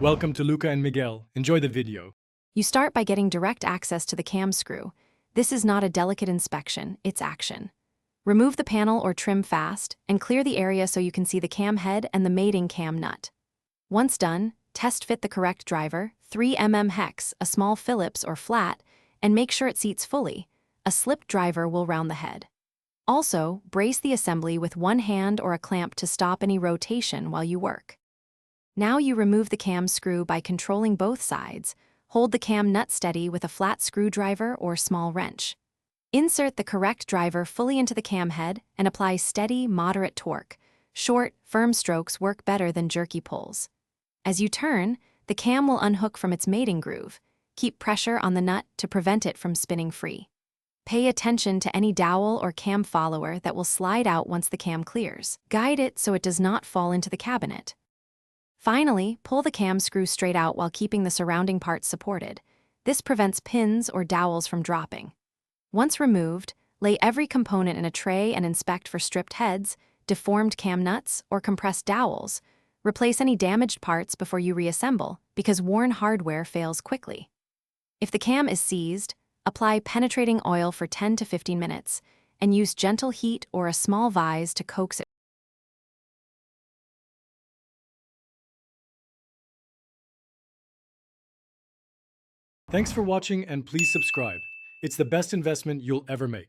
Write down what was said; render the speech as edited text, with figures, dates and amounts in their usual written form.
Welcome to Luca and Miguel. Enjoy the video. You start by getting direct access to the cam screw. This is not a delicate inspection, it's action. Remove the panel or trim fast, and clear the area so you can see the cam head and the mating cam nut. Once done, test fit the correct driver, 3mm hex, a small Phillips or flat, and make sure it seats fully. A slipped driver will round the head. Also, brace the assembly with one hand or a clamp to stop any rotation while you work. Now you remove the cam screw by controlling both sides. Hold the cam nut steady with a flat screwdriver or small wrench. Insert the correct driver fully into the cam head and apply steady, moderate torque. Short, firm strokes work better than jerky pulls. As you turn, the cam will unhook from its mating groove. Keep pressure on the nut to prevent it from spinning free. Pay attention to any dowel or cam follower that will slide out once the cam clears. Guide it so it does not fall into the cabinet. Finally, pull the cam screw straight out while keeping the surrounding parts supported. This prevents pins or dowels from dropping. Once removed, lay every component in a tray and inspect for stripped heads, deformed cam nuts, or compressed dowels. Replace any damaged parts before you reassemble, because worn hardware fails quickly. If the cam is seized, apply penetrating oil for 10 to 15 minutes, and use gentle heat or a small vise to coax it. Thanks for watching and please subscribe. It's the best investment you'll ever make.